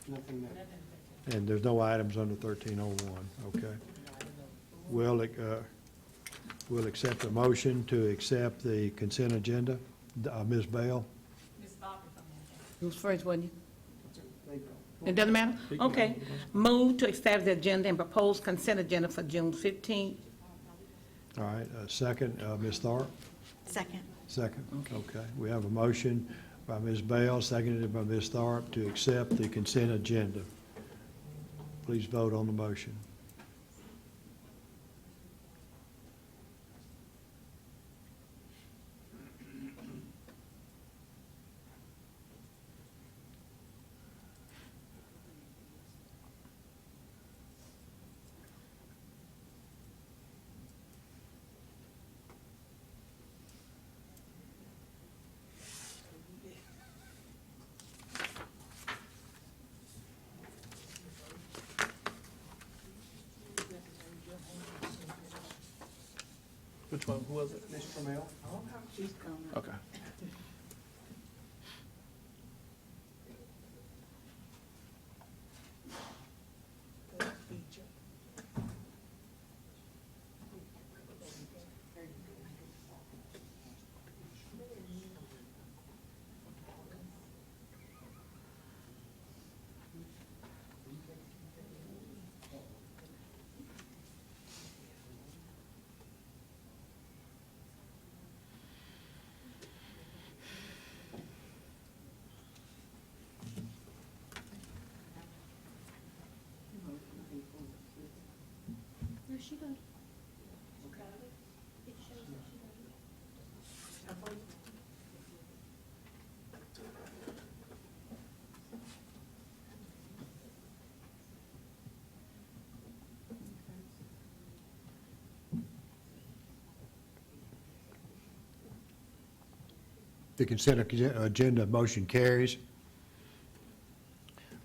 Nothing there. And there's no items under 1301, okay? We'll accept a motion to accept the consent agenda. Ms. Bell? You was first, wasn't you? It doesn't matter? Okay. Move to accept the agenda and propose consent agenda for June 15th. All right, second, Ms. Tharp? Second. Second, okay. We have a motion by Ms. Bell, seconded by Ms. Tharp, to accept the consent agenda. Please vote on the motion. Which one? Who was it? Ms. Trammell? She's coming. Okay. Where's she going? The consent agenda motion carries.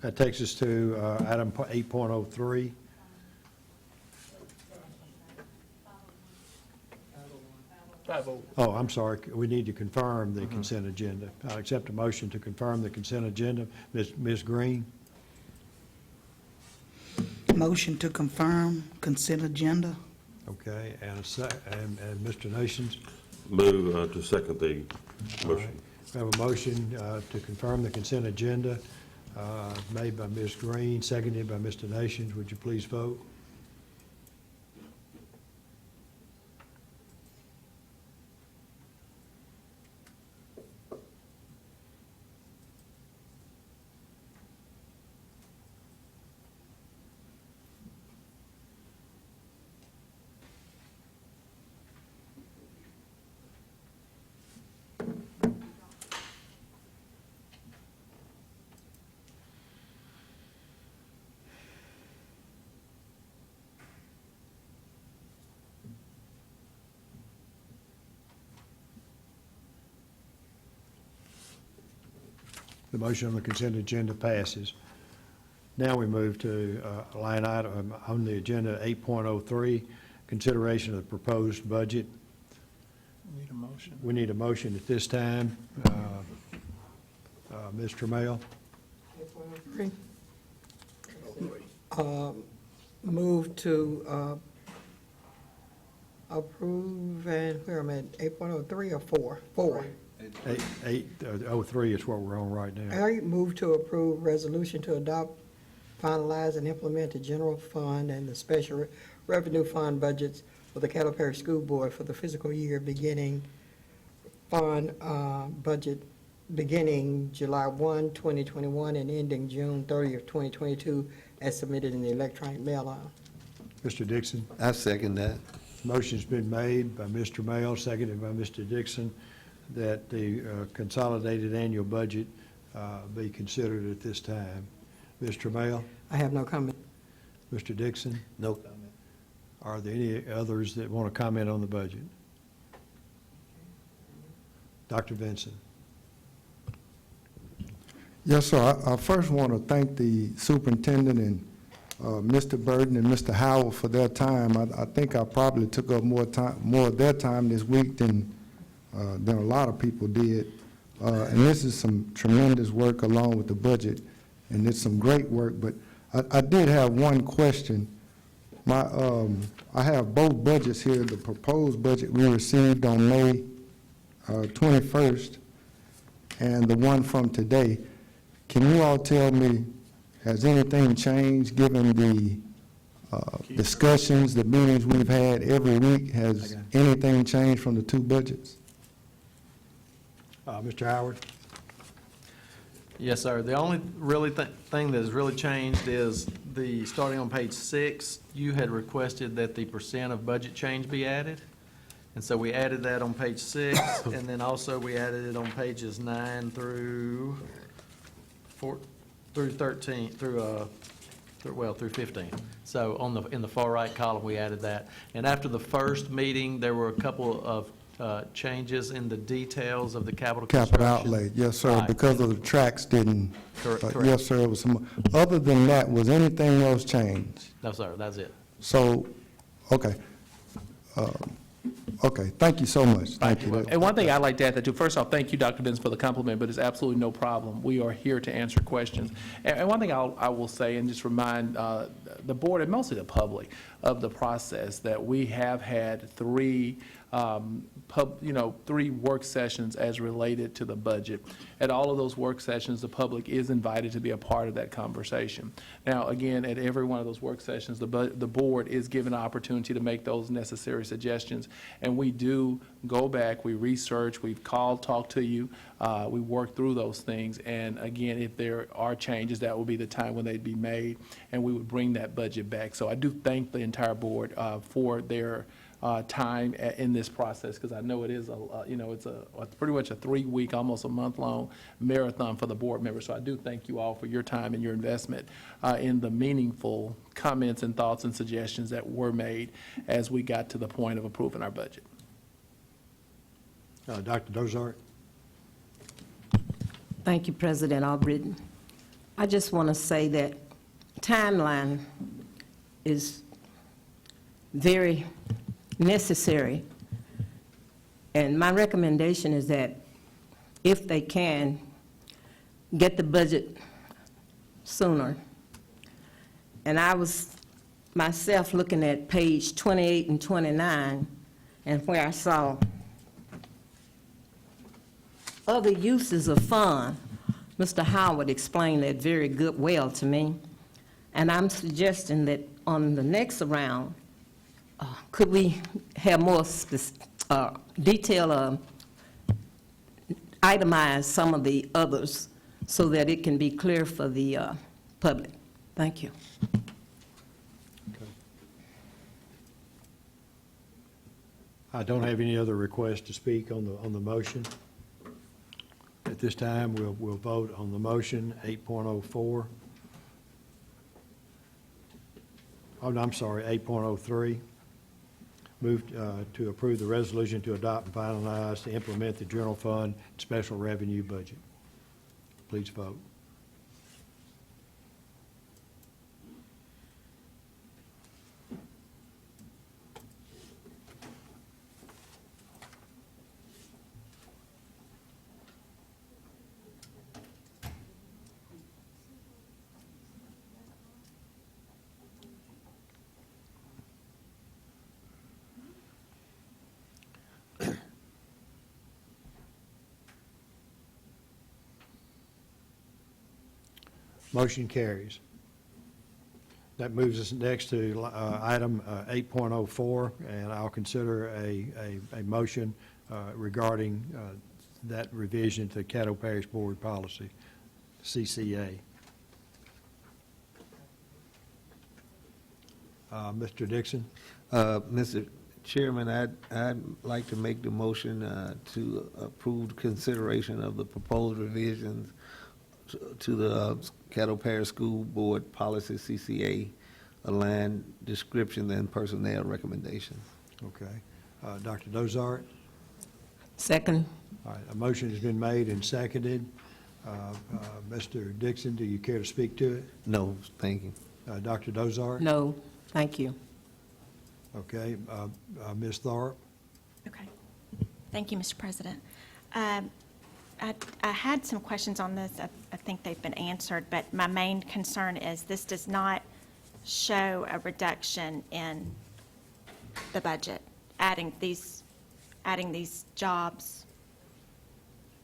That takes us to item 8.03. Oh, I'm sorry. We need to confirm the consent agenda. I'll accept a motion to confirm the consent agenda. Ms. Green? Motion to confirm consent agenda. Okay, and Mr. Nations? Move to second the All right. motion. We have a motion to confirm the consent agenda made by Ms. Green, seconded by Mr. Nations. Would you please vote? The motion on the consent agenda passes. Now we move to line item on the agenda 8.03, consideration of the proposed budget. Need a motion. We need a motion at this time. Ms. Trammell? Move to approve, and where am I at, 8.03 or 4? 4. 8.03 is what we're on right now. I move to approve resolution to adopt, finalize, and implement the general fund and the special revenue fund budgets for the Caddo Parish School Board for the fiscal year beginning fund budget beginning July 1, 2021, and ending June 30th, 2022, as submitted in the electronic mail-out. Mr. Dixon? I second that. Motion's been made by Mr. Mail, seconded by Mr. Dixon, that the consolidated annual budget be considered at this time. Mr. Mail? I have no comment. Mr. Dixon? No comment. Are there any others that want to comment on the budget? Dr. Benson? Yes, sir. I first want to thank the superintendent and Mr. Burden and Mr. Howell for their time. I think I probably took up more of their time this week than a lot of people did. And this is some tremendous work along with the budget, and it's some great work. But I did have one question. I have both budgets here. The proposed budget we received on May 21st and the one from today. Can you all tell me, has anything changed given the discussions, the meetings we've had every week? Has anything changed from the two budgets? Mr. Howard? Yes, sir. The only really thing that has really changed is starting on page 6, you had requested that the percent of budget change be added. And so we added that on page 6, and then also we added it on pages 9 through 13, through 15. So in the far right column, we added that. And after the first meeting, there were a couple of changes in the details of the capital Outlay, yes, sir, Right. because of the tracks didn't. Correct. Yes, sir, it was some, other than that, was anything else changed? No, sir, that's it. So, okay. Okay, thank you so much. Thank you. And one thing I'd like to add to, first off, thank you, Dr. Benz, for the compliment, but it's absolutely no problem. We are here to answer questions. And one thing I will say, and just remind the board and mostly the public of the process, that we have had three work sessions as related to the budget. At all of those work sessions, the public is invited to be a part of that conversation. Now, again, at every one of those work sessions, the board is given an opportunity to make those necessary suggestions. And we do go back, we research, we've called, talked to you, we work through those things. And again, if there are changes, that will be the time when they'd be made, and we would bring that budget back. So I do thank the entire board for their time in this process, because I know it is it's pretty much a 3-week, almost a month-long marathon for the board members. So I do thank you all for your time and your investment in the meaningful comments and thoughts and suggestions that were made as we got to the point of approving our budget. Dr. Dozart? Thank you, President Albritton. I just want to say that timeline is very necessary, and my recommendation is that if they can, get the budget sooner. And I was myself looking at page 28 and 29, and where I saw other uses of fund. Mr. Howard explained that very well to me, and I'm suggesting that on the next round, could we have more detail, itemize some of the others so that it can be clear for the public? Thank you. I don't have any other requests to speak on the motion. At this time, we'll vote on the motion, 8.04. Oh, no, I'm sorry, 8.03. Move to approve the resolution to adopt and finalize to implement the general fund special revenue budget. Please vote. Motion carries. That moves us next to item 8.04, and I'll consider a motion regarding that revision to Caddo Parish Board Policy, CCA. Mr. Dixon? Chairman, I'd like to make the motion to approve consideration of the proposed revisions to the Caddo Parish School Board Policy CCA aligned description and personnel recommendations. Okay. Dr. Dozart? Second. All right, a motion has been made and seconded. Mr. Dixon, do you care to speak to it? No, thank you. Dr. Dozart? No, thank you. Okay. Ms. Thorpe? Okay. Thank you, Mr. President. I had some questions on this. I think they've been answered, but my main concern is this does not show a reduction in the budget, adding these jobs.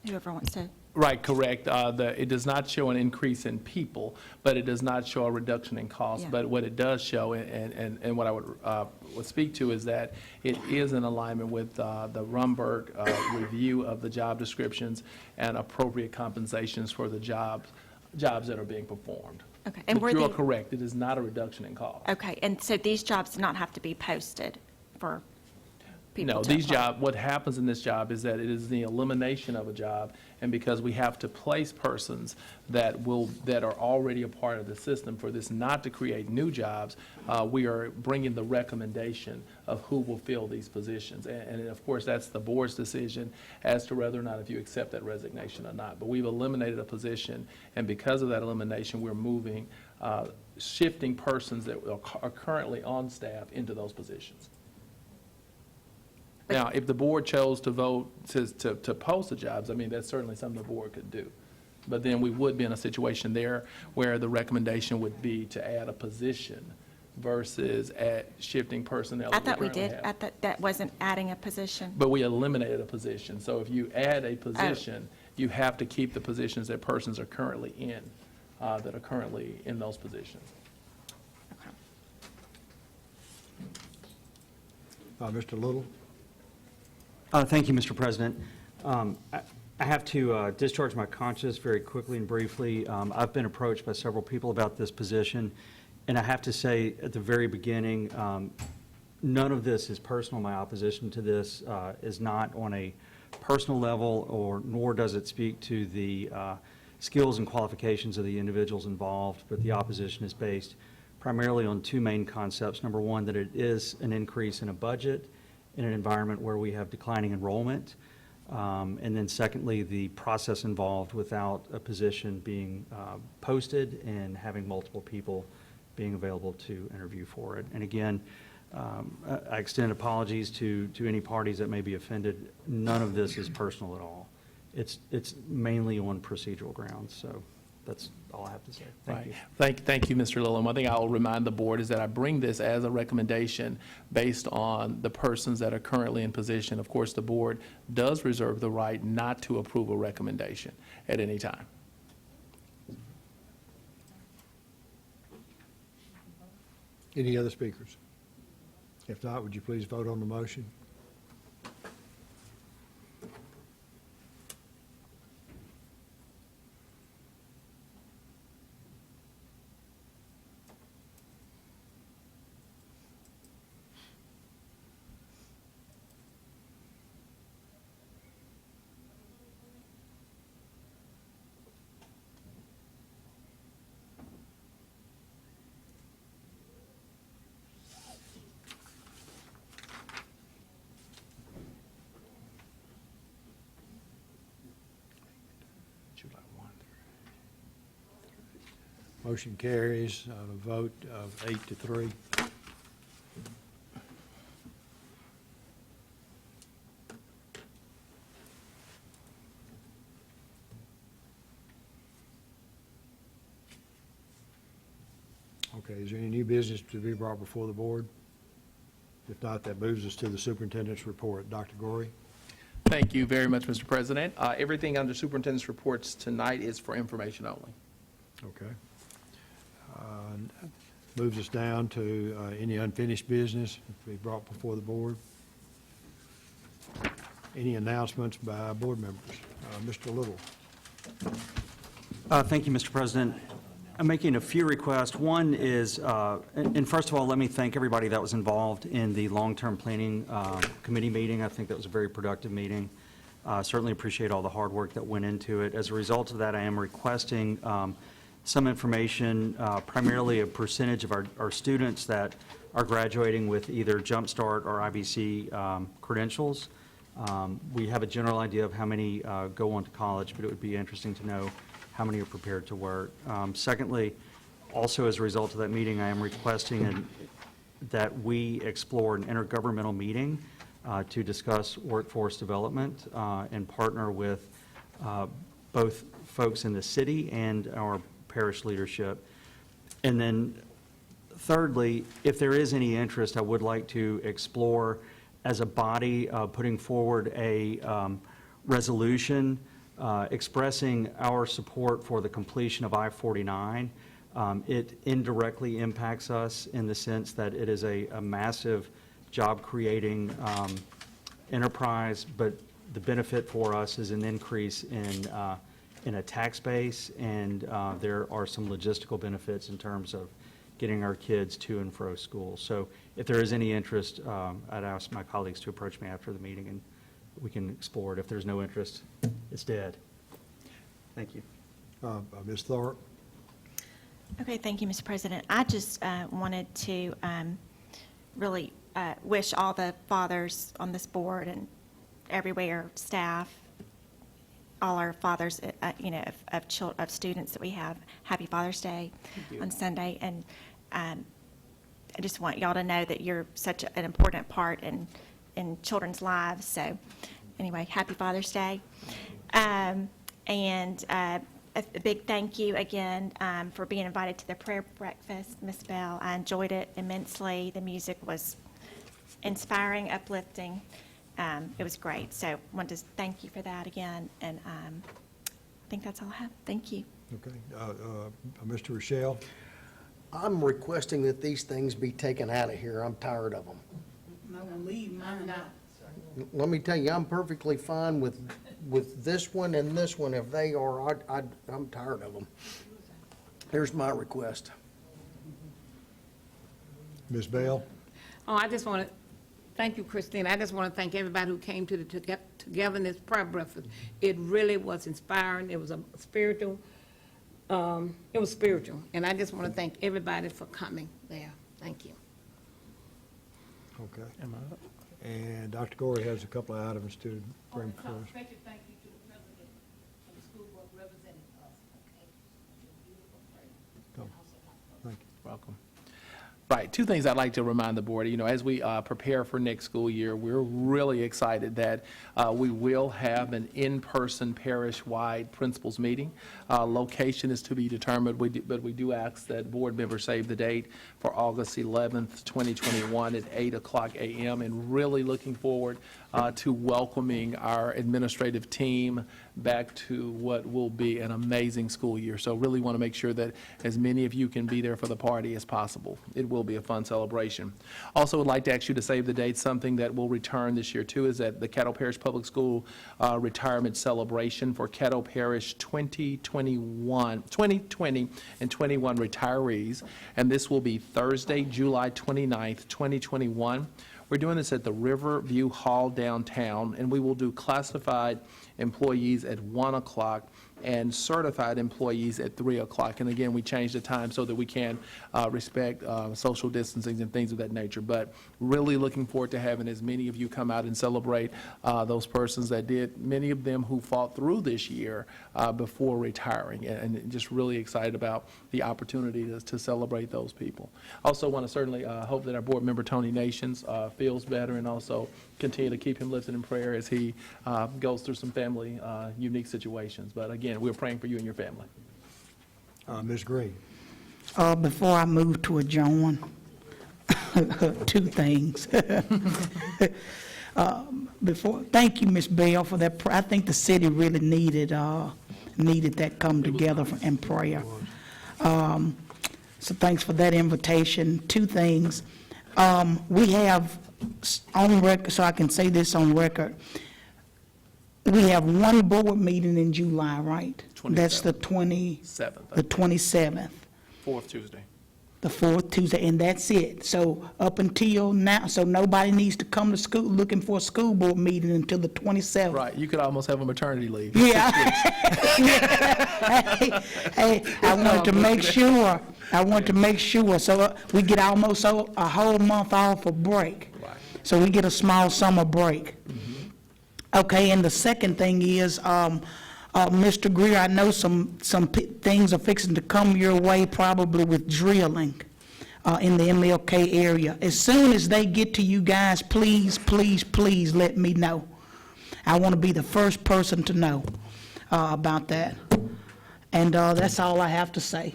Whoever wants to. Right, correct. It does not show an increase in people, but it does not show a reduction in cost. Yeah. But what it does show, and what I would speak to, is that it is in alignment with the Rumberg review of the job descriptions and appropriate compensations for the jobs that are being performed. Okay. And But you are correct. It is not a reduction in cost. Okay, and so these jobs do not have to be posted for people No, to these apply? what happens in this job is that it is the elimination of a job, and because we have to place persons that are already a part of the system for this not to create new jobs, we are bringing the recommendation of who will fill these positions. And of course, that's the board's decision as to whether or not if you accept that resignation or not. But we've eliminated a position, and because of that elimination, we're moving, shifting persons that are currently on staff into those positions. Now, if the board chose to vote to post the jobs, I mean, that's certainly something the board could do. But then we would be in a situation there where the recommendation would be to add a position versus shifting personnel. I that thought we currently did. have. I thought that wasn't adding a position. But we eliminated a position. So if you add a position, you have to keep the positions that persons are currently in, that are currently in those positions. Mr. Little? Thank you, Mr. President. I have to discharge my conscience very quickly and briefly. I've been approached by several people about this position, and I have to say at the very beginning, none of this is personal. My opposition to this is not on a personal level, nor does it speak to the skills and qualifications of the individuals involved, but the opposition is based primarily on two main concepts. Number one, that it is an increase in a budget in an environment where we have declining enrollment. And then secondly, the process involved without a position being posted and having multiple people being available to interview for it. And again, I extend apologies to any parties that may be offended. None of this is personal at all. It's mainly on procedural grounds, so that's all I have to say. Thank you. Thank you, Mr. Lillam. One thing I'll remind the board is that I bring this as a recommendation based on the persons that are currently in position. Of course, the board does reserve the right not to approve a recommendation at any time. Any other speakers? If not, would you please vote on the motion? Motion carries on a vote of 8-3. Okay, is there any new business to be brought before the board? If not, that moves us to the superintendent's report. Dr. Gorey? Thank you very much, Mr. President. Everything under superintendent's reports tonight is for information only. Okay. Moves us down to any unfinished business to be brought before the board. Any announcements by board members? Mr. Little. Thank you, Mr. President. I'm making a few requests. One is, and first of all, let me thank everybody that was involved in the long-term planning committee meeting. I think that was a very productive meeting. Certainly appreciate all the hard work that went into it. As a result of that, I am requesting some information, primarily a percentage of our students that are graduating with either Jump Start or IBC credentials. We have a general idea of how many go on to college, but it would be interesting to know how many are prepared to work. Secondly, also as a result of that meeting, I am requesting that we explore an intergovernmental meeting to discuss workforce development and partner with both folks in the city and our parish leadership. And then thirdly, if there is any interest, I would like to explore as a body putting forward a resolution expressing our support for the completion of I-49. It indirectly impacts us in the sense that it is a massive job-creating enterprise, but the benefit for us is an increase in a tax base, and there are some logistical benefits in terms of getting our kids to and fro school. So if there is any interest, I'd ask my colleagues to approach me after the meeting, and we can explore it. If there's no interest, it's dead. Thank you. Ms. Thorpe? Okay, thank you, Mr. President. I just wanted to really wish all the fathers on this board and everywhere, staff, all our fathers, of students that we have, happy Father's Day on Sunday. And I just want y'all to know that you're such an important part in children's lives. So anyway, happy Father's Day. And a big thank you again for being invited to the prayer breakfast, Miss Bell. I enjoyed it immensely. The music was inspiring, uplifting. It was great. So I wanted to thank you for that again. And I think that's all I have. Thank you. Okay. Mr. Rochelle? I'm requesting that these things be taken out of here. I'm tired of them. I'm gonna leave mine out. Let me tell you, I'm perfectly fine with this one and this one. If they are, I'm tired of them. Here's my request. Ms. Bell? Oh, I just want to, thank you, Christine. I just want to thank everybody who came to the togetherness prayer breakfast. It really was inspiring. It was a spiritual, it was spiritual. And I just want to thank everybody for coming there. Thank you. Okay. And Dr. Gorey has a couple of items to bring forth. Special thank you to the president of the school board representing us. Okay. Thank you. Welcome. Right, two things I'd like to remind the board. As we prepare for next school year, we're really excited that we will have an in-person parish-wide principals meeting. Location is to be determined, but we do ask that board members save the date for August 11th, 2021 at 8:00 a.m. and really looking forward to welcoming our administrative team back to what will be an amazing school year. So really want to make sure that as many of you can be there for the party as possible. It will be a fun celebration. Also would like to ask you to save the date. Something that will return this year too is that the Caddo Parish Public School retirement celebration for Caddo Parish 2020 and 21 retirees. And this will be Thursday, July 29th, 2021. We're doing this at the Riverview Hall downtown, and we will do classified employees at 1 o'clock and certified employees at 3 o'clock. And again, we changed the time so that we can respect social distancing and things of that nature. But really looking forward to having as many of you come out and celebrate those persons that did, many of them who fought through this year before retiring, and just really excited about the opportunity to celebrate those people. Also want to certainly hope that our board member, Tony Nations, feels better, and also continue to keep him lifted in prayer as he goes through some family unique situations. But again, we're praying for you and your family. Ms. Green. Before I move to adjourn, two things. Thank you, Ms. Bell, for that. I think the city really needed that come together in prayer. So thanks for that invitation. Two things. We have on record, so I can say this on record, we have one board meeting in July, right? 27th. That's the 27th. Fourth Tuesday. The fourth Tuesday, and that's it. So up until now, so nobody needs to come to school looking for a school board meeting until the 27th. Right, you could almost have a maternity leave. Yeah. Hey, I want to make sure, so we get almost a whole month off of break. Right. So we get a small summer break. Okay, and the second thing is, Mr. Greer, I know some things are fixing to come your way probably with drilling in the MLK area. As soon as they get to you guys, please, please, please let me know. I want to be the first person to know about that. And that's all I have to say.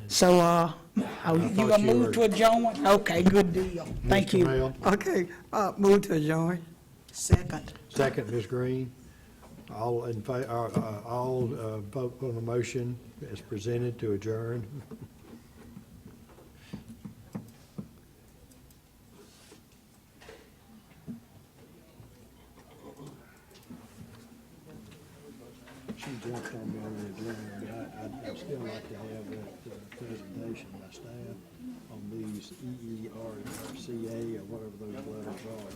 So, you gonna move to adjourn? Okay, good deal. Thank Mr. you. Mayo? Okay, move to adjourn. Second. Second, Ms. Green. All in all vote on the motion as presented to adjourn. She jumped on me on the adjournment, but I'd still like to have that presentation by staff on these EERCA or whatever those letters are,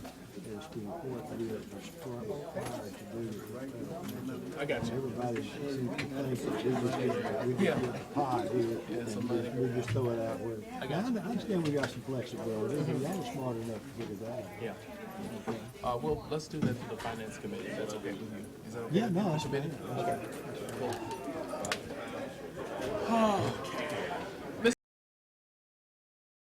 as to what it is required to do with the federal government. I got you. Everybody seems to think that we just get the pie here, and we just throw it out with. I understand we got some flexibility, but y'all are smart enough to figure that out. Yeah. Well, let's do that to the finance committee, if that's okay with you. Is that okay? Yeah, no, that's Mr. Bennett? Okay. Cool.